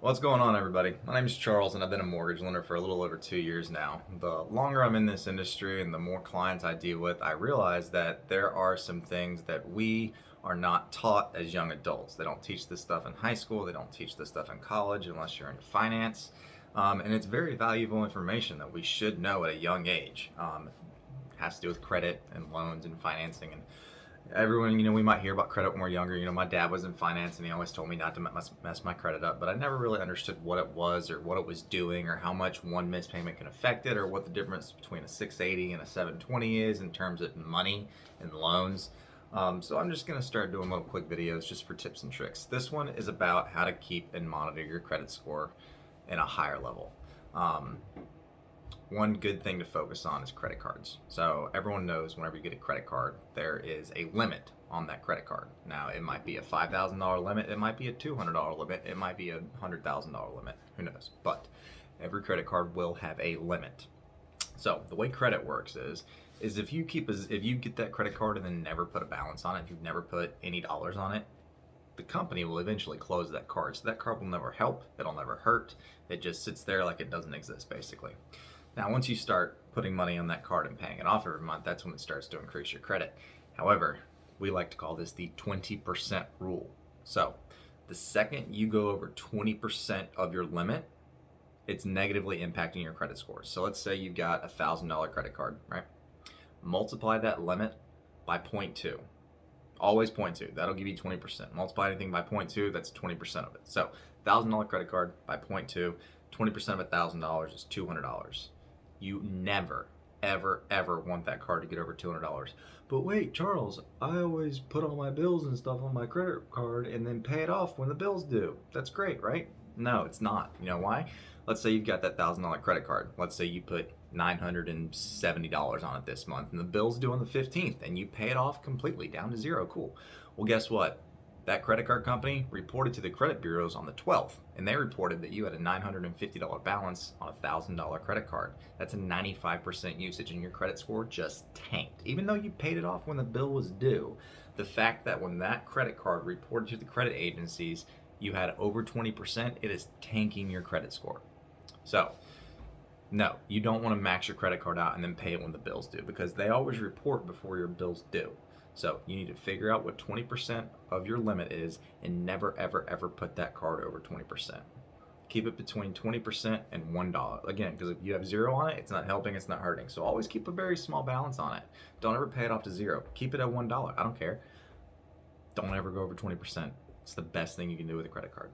What's going on, everybody? My name is Charles, and I've been a mortgage lender for a little over 2 years now. The longer I'm in this industry and the more clients I deal with, I realize that there are some things that we are not taught as young adults. They don't teach this stuff in high school, they don't teach this stuff in college unless you're in finance. And it's very valuable information that we should know at a young age. It has to do with credit and loans and financing and everyone, we might hear about credit when we're younger. My dad was in finance and he always told me not to mess my credit up, but I never really understood what it was or what it was doing or how much one missed payment can affect it or what the difference between a 680 and a 720 is in terms of money and loans. So I'm just going to start doing little quick videos just for tips and tricks. This one is about how to keep and monitor your credit score in a higher level. One good thing to focus on is credit cards. So everyone knows whenever you get a credit card, there is a limit on that credit card. Now, it might be a $5,000 limit, it might be a $200 limit, it might be a $100,000 limit, who knows? But every credit card will have a limit. So the way credit works is if you get that credit card and then never put a balance on it, if you've never put any dollars on it, the company will eventually close that card. So that card will never help, it'll never hurt. It just sits there like it doesn't exist, basically. Now, once you start putting money on that card and paying it off every month, that's when it starts to increase your credit. However, we like to call this the 20% rule. So the second you go over 20% of your limit, it's negatively impacting your credit score. So let's say you've got a $1,000 credit card, right? Multiply that limit by 0.2. Always 0.2. That'll give you 20%. Multiply anything by 0.2, that's 20% of it. So $1,000 credit card by 0.2, 20% of $1,000 is $200. You never, ever, ever want that card to get over $200. But wait, Charles, I always put all my bills and stuff on my credit card and then pay it off when the bills due. That's great, right? No, it's not. You know why? Let's say you've got that $1,000 credit card. Let's say you put $970 on it this month and the bill's due on the 15th and you pay it off completely down to zero. Cool. Well, guess what? That credit card company reported to the credit bureaus on the 12th, and they reported that you had a $950 balance on a $1,000 credit card. That's a 95% usage, and your credit score just tanked. Even though you paid it off when the bill was due, the fact that when that credit card reported to the credit agencies you had over 20%, it is tanking your credit score. So, no, you don't want to max your credit card out and then pay it when the bill's due, because they always report before your bill's due. So you need to figure out what 20% of your limit is and never, ever, ever put that card over 20%. Keep it between 20% and $1. Again, because if you have zero on it, it's not helping, it's not hurting. So always keep a very small balance on it. Don't ever pay it off to zero. Keep it at $1. I don't care. Don't ever go over 20%. It's the best thing you can do with a credit card.